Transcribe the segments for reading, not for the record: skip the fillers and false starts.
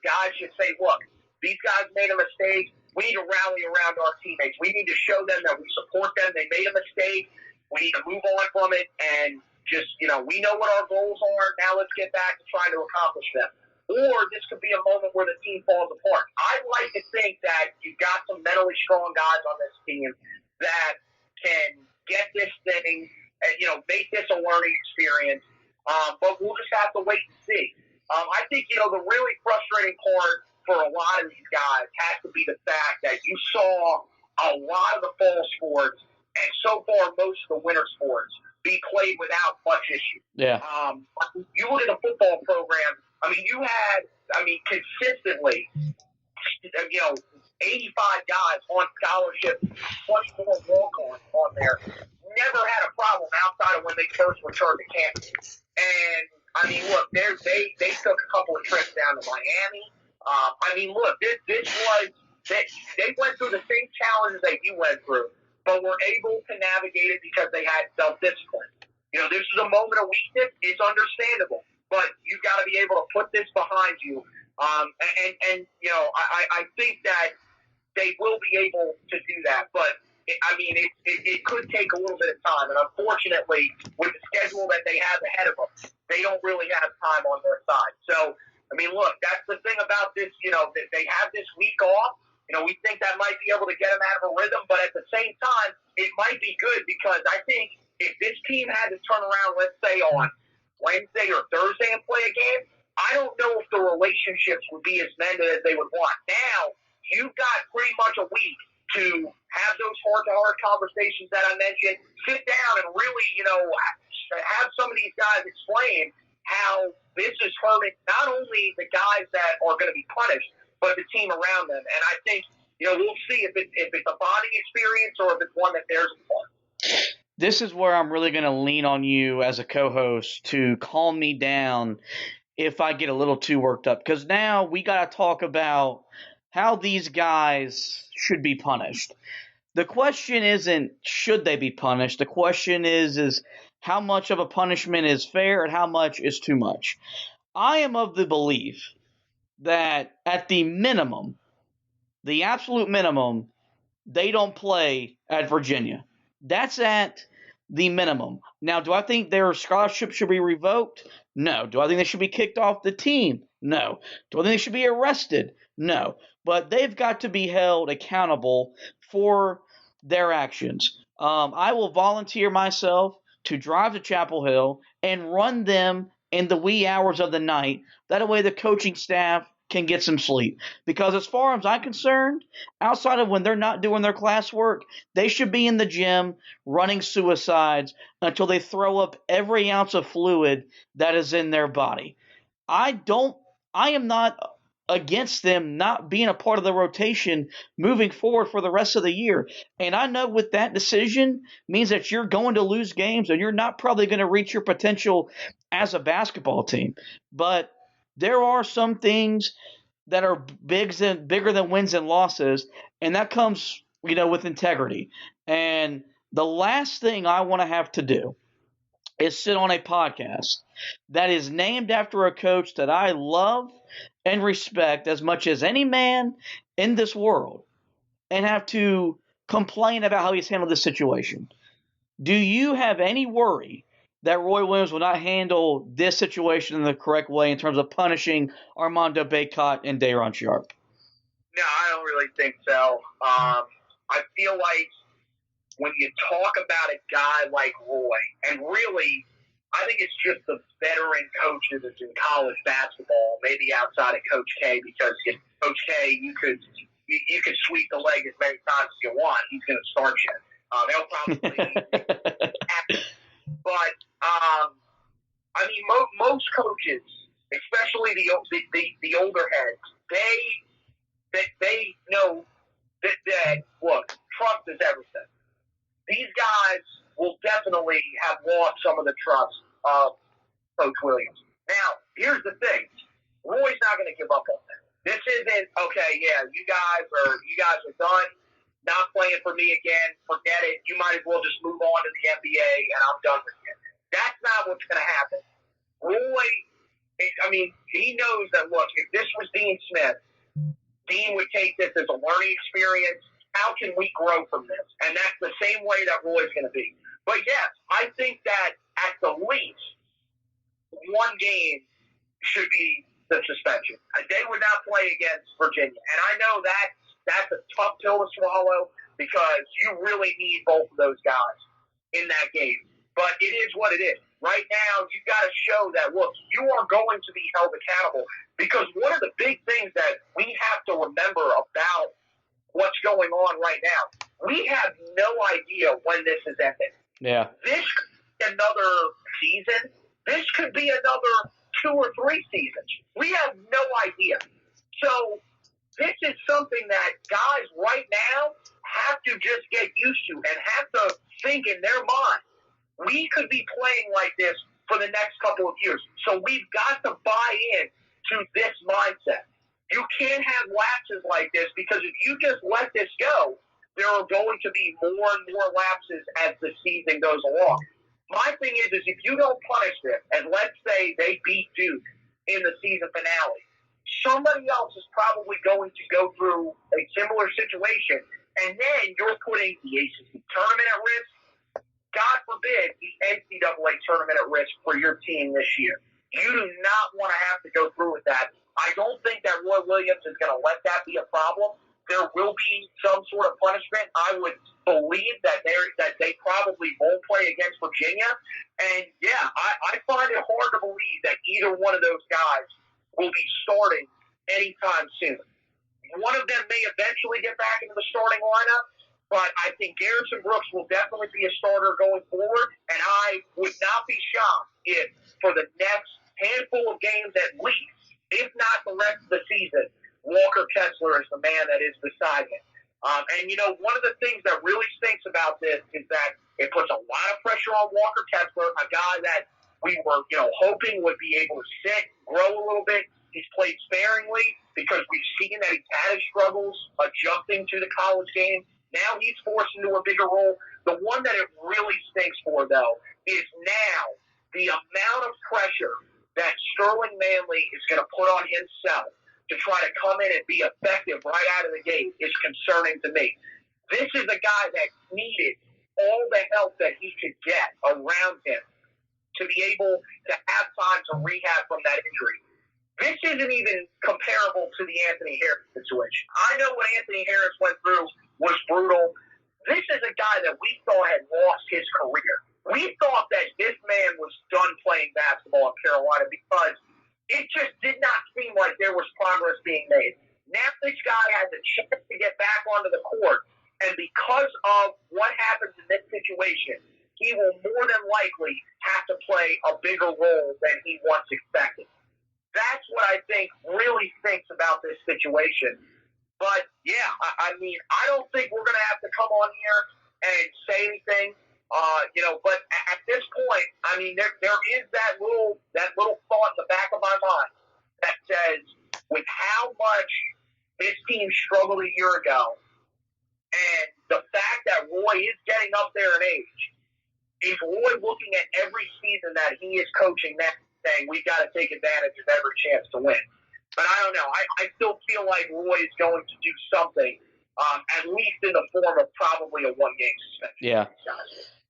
guys should say, look, these guys made a mistake. We need to rally around our teammates. We need to show them that we support them. They made a mistake. We need to move on from it and just, we know what our goals are. Now let's get back to trying to accomplish them. Or this could be a moment where the team falls apart. I'd like to think that you've got some mentally strong guys on this team that can get this thing and, make this a learning experience. But we'll just have to wait and see. I think, the really frustrating part for a lot of these guys has to be the fact that you saw a lot of the fall sports and so far most of the winter sports be played without much issue. Yeah. You look at the football program, you had, consistently, 85 guys on scholarship, 24 walk-ons on there. Never had a problem outside of when they first returned to campus. And, look, they took a couple of trips down to Miami. They went through the same challenges that you went through, but were able to navigate it because they had self-discipline. This is a moment of weakness. It's understandable, but you've got to be able to put this behind you. I think that they will be able to do that, but it could take a little bit of time. And unfortunately, with the schedule that they have ahead of them, they don't really have time on their side. So, look, that's the thing about this, that they have this week off. We think that might be able to get them out of a rhythm, but at the same time, it might be good because I think if this team had to turn around, let's say on Wednesday or Thursday and play a game, I don't know if the relationships would be as mended as they would want. Now, you've got pretty much a week to have those heart-to-heart conversations that I mentioned, sit down and really, have some of these guys explain how this is hurting not only the guys that are going to be punished, but the team around them. And I think, we'll see if it's a bonding experience or if it's one that bears apart. This is where I'm really going to lean on you as a co-host to calm me down if I get a little too worked up. Because now we got to talk about how these guys should be punished. The question isn't should they be punished. The question is how much of a punishment is fair and how much is too much. I am of the belief that at the minimum, the absolute minimum, they don't play at Virginia. That's at the minimum. Now, do I think their scholarship should be revoked? No. Do I think they should be kicked off the team? No. Do I think they should be arrested? No. But they've got to be held accountable for their actions. I will volunteer myself to drive to Chapel Hill and run them in the wee hours of the night. That way the coaching staff can get some sleep. Because as far as I'm concerned, outside of when they're not doing their classwork, they should be in the gym running suicides until they throw up every ounce of fluid that is in their body. I am not against them not being a part of the rotation moving forward for the rest of the year. And I know with that decision means that you're going to lose games and you're not probably going to reach your potential as a basketball team. But there are some things that are bigger than wins and losses, and that comes, with integrity. And the last thing I want to have to do is sit on a podcast that is named after a coach that I love and respect as much as any man in this world and have to complain about how he's handled this situation. Do you have any worry that Roy Williams will not handle this situation in the correct way in terms of punishing Armando Bacot and Day'Ron Sharpe? No, I don't really think so. I feel like when you talk about a guy like Roy, and really, I think it's just the veteran coaches that's in college basketball, maybe outside of Coach K, because Coach K, you could sweep the leg as many times as you want. He's going to start you. They'll probably but most coaches, especially the older heads, they know that look, trust is everything. These guys will definitely have lost some of the trust of Coach Williams. Now, here's the thing: Roy's not going to give up on them. This isn't okay. Yeah, you guys are done. Not playing for me again. Forget it. You might as well just move on to the NBA, and I'm done with you. That's not what's going to happen. Roy I mean, he knows that, look, if this was Dean Smith, Dean would take this as a learning experience. How can we grow from this? And that's the same way that Roy's going to be. But yes, I think that at the least, one game should be the suspension. They would not play against Virginia. And I know that's a tough pill to swallow because you really need both of those guys in that game. But it is what it is. Right now, you've got to show that, look, you are going to be held accountable. Because one of the big things that we have to remember about what's going on right now, we have no idea when this is ending. Yeah. This could be another season. This could be another 2 or 3 seasons. We have no idea. So this is something that guys right now have to just get used to and have to think in their mind. We could be playing like this for the next couple of years. So we've got to buy in to this mindset. You can't have lapses like this because if you just let this go, there are going to be more and more lapses as the season goes along. My thing is if you don't punish this, and let's say they beat Duke in the season finale, somebody else is probably going to go through a similar situation, and then you're putting the ACC tournament at risk. God forbid the NCAA tournament at risk for your team this year. You do not want to have to go through with that. I don't think that Roy Williams is going to let that be a problem. There will be some sort of punishment. I would believe that they probably won't play against Virginia. And, yeah, I find it hard to believe that either one of those guys will be starting anytime soon. One of them may eventually get back into the starting lineup, but I think Garrison Brooks will definitely be a starter going forward, and I would not be shocked if for the next handful of games at least, if not the rest of the season, Walker Kessler is the man that is beside him. And, one of the things that really stinks about this is that it puts a lot of pressure on Walker Kessler, a guy that we were, hoping would be able to sit, grow a little bit. He's played sparingly because we've seen that he's had his struggles adjusting to the college game. Now he's forced into a bigger role. The one that it really stinks for, though, is now the amount of pressure that Sterling Manley is going to put on himself to try to come in and be effective right out of the gate is concerning to me. This is a guy that needed all the help that he could get around him to be able to have time to rehab from that injury. This isn't even comparable to the Anthony Harris situation. I know what Anthony Harris went through was brutal. This is a guy that we thought had lost his career. We thought that this man was done playing basketball in Carolina because it just did not seem like there was progress being made. Now this guy has a chance to get back onto the court, and because of what happens in this situation, he will more than likely have to play a bigger role than he once expected. That's what I think really stinks about this situation. But, yeah, I mean, I don't think we're going to have to come on here and say anything, but at this point, I mean, there is that little thought in the back of my mind that says with how much this team struggled a year ago and the fact that Roy is getting up there in age, is Roy looking at every season that he is coaching now saying we've got to take advantage of every chance to win? But I don't know. I still feel like Roy is going to do something, at least in the form of probably a one-game suspension. Yeah.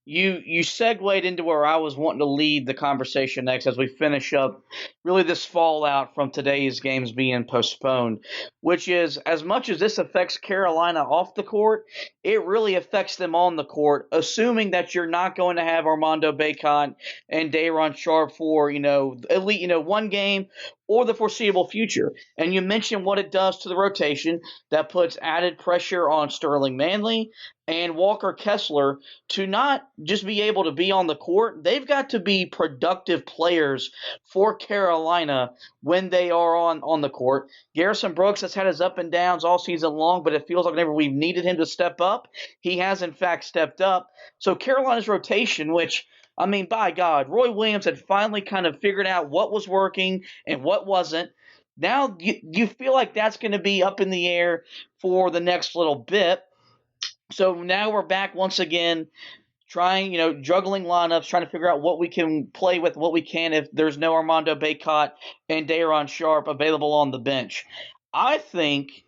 You segued into where I was wanting to lead the conversation next as we finish up really this fallout from today's games being postponed, which is as much as this affects Carolina off the court, it really affects them on the court, assuming that you're not going to have Armando Bacot and Day'Ron Sharpe for, at least, one game or the foreseeable future. And you mentioned what it does to the rotation that puts added pressure on Sterling Manley and Walker Kessler to not just be able to be on the court. They've got to be productive players for Carolina when they are on the court. Garrison Brooks has had his up and downs all season long, but it feels like whenever we've needed him to step up, he has in fact stepped up. So Carolina's rotation, which, I mean, by God, Roy Williams had finally kind of figured out what was working and what wasn't. Now you feel like that's going to be up in the air for the next little bit. So now we're back once again trying, juggling lineups, trying to figure out what we can play with, what we can if there's no Armando Bacot and Daron Sharp available on the bench. I think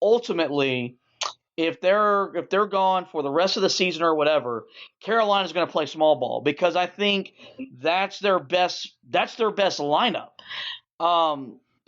ultimately, if they're gone for the rest of the season or whatever, Carolina's going to play small ball because I think that's their best lineup.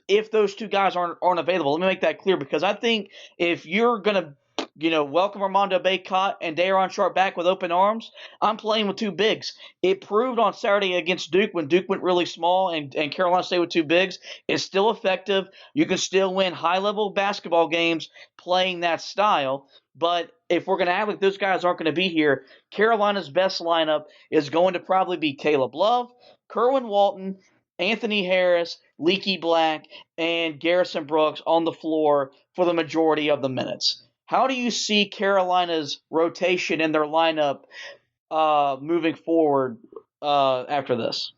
If those two guys aren't available, let me make that clear because I think if you're going to welcome Armando Bacot and Daron Sharp back with open arms, I'm playing with two bigs. It proved on Saturday against Duke when Duke went really small and Carolina stayed with two bigs. It's still effective. You can still win high-level basketball games playing that style. But if we're going to act like those guys aren't going to be here, Carolina's best lineup is going to probably be Caleb Love, Kerwin Walton, Anthony Harris, Leaky Black, and Garrison Brooks on the floor for the majority of the minutes. How do you see Carolina's rotation in their lineup moving forward after this?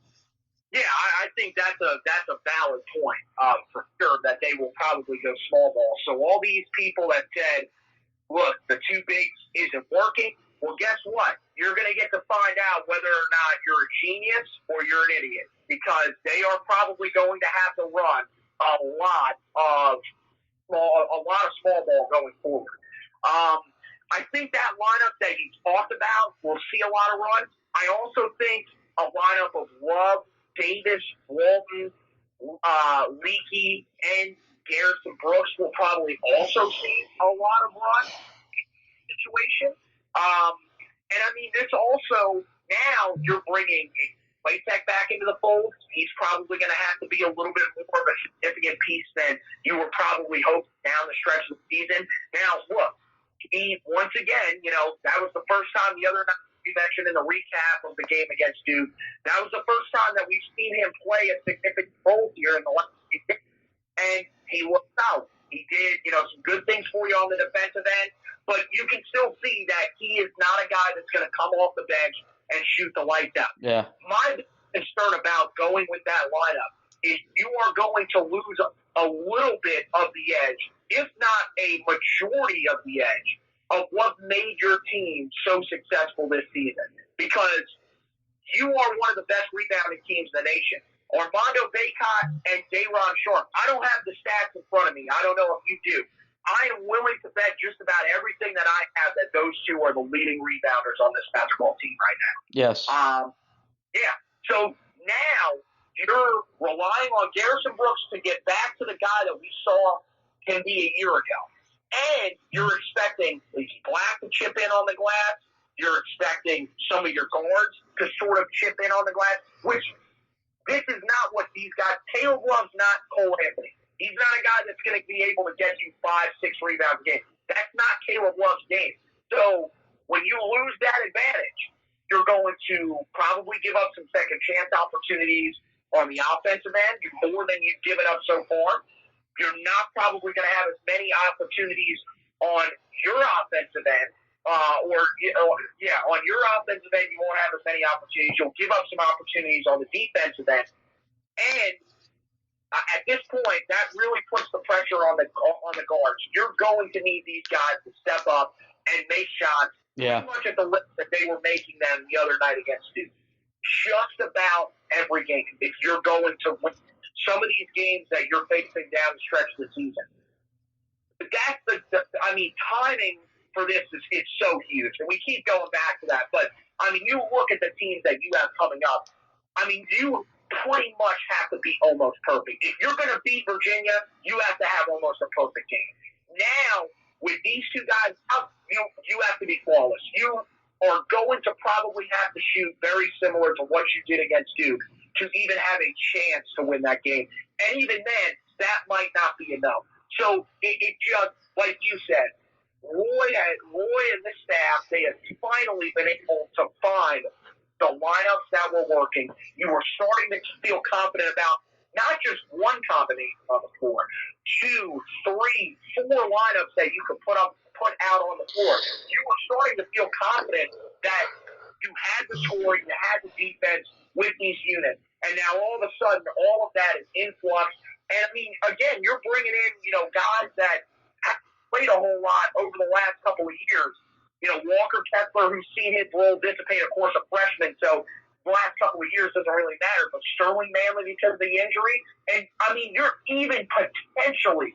Yeah, I think that's a valid point for sure that they will probably go small ball. So all these people that said, look, the two bigs isn't working, well, guess what? You're going to get to find out whether or not you're a genius or you're an idiot because they are probably going to have to run a lot of small ball going forward. I think that lineup that you talked about will see a lot of runs. I also think a lineup of Love, Davis, Walton, Leaky, and Garrison Brooks will probably also see a lot of runs situation. And I mean, this also, now you're bringing Playtech back into the fold. He's probably going to have to be a little bit more of a significant piece than you were probably hoping down the stretch of the season. Now, look, he, once again, that was the first time the other night we mentioned in the recap of the game against Duke. That was the first time that we've seen him play a significant role here in the last few games. And he looked out. He did, some good things for you on the defensive end, but you can still see that he is not a guy that's going to come off the bench and shoot the lights out. Yeah. My concern about going with that lineup is you are going to lose a little bit of the edge, if not a majority of the edge, of what made your team so successful this season. Because you are one of the best rebounding teams in the nation. Armando Bacot and Daron Sharp. I don't have the stats in front of me. I don't know if you do. I am willing to bet just about everything that I have that those two are the leading rebounders on this basketball team right now. Yes. Yeah. So now you're relying on Garrison Brooks to get back to the guy that we saw him be a year ago. And you're expecting Leaky Black to chip in on the glass. You're expecting some of your guards to sort of chip in on the glass, which this is not what these guys – Caleb Love's not Cole Anthony. He's not a guy that's going to be able to get you 5-6 rebounds a game. That's not Caleb Love's game. So when you lose that advantage, you're going to probably give up some second chance opportunities on the offensive end, more than you've given up so far. You're not probably going to have as many opportunities on your offensive end. On your offensive end, you won't have as many opportunities. You'll give up some opportunities on the defensive end. And at this point, that really puts the pressure on the guards. You're going to need these guys to step up and make shots pretty much at the level that they were making them the other night against Duke. Just about every game, if you're going to win some of these games that you're facing down the stretch of the season. But that's timing for this is so huge. And we keep going back to that. But, you look at the teams that you have coming up. You pretty much have to be almost perfect. If you're going to beat Virginia, you have to have almost a perfect game. Now, with these two guys out, you have to be flawless. You are going to probably have to shoot very similar to what you did against Duke to even have a chance to win that game. And even then, that might not be enough. So it just, like you said, Roy and the staff, they have finally been able to find the lineups that were working. You were starting to feel confident about not just one combination on the floor, 2, 3, 4 lineups that you could put out on the floor. You were starting to feel confident that you had the scoring, you had the defense with these units. And now all of a sudden, all of that is influx. And again, you're bringing in, guys that have played a whole lot over the last couple of years. Walker Kessler, who's seen his role dissipate, of course, a freshman, so the last couple of years doesn't really matter. But Sterling Manley because of the injury, and I mean, you're even potentially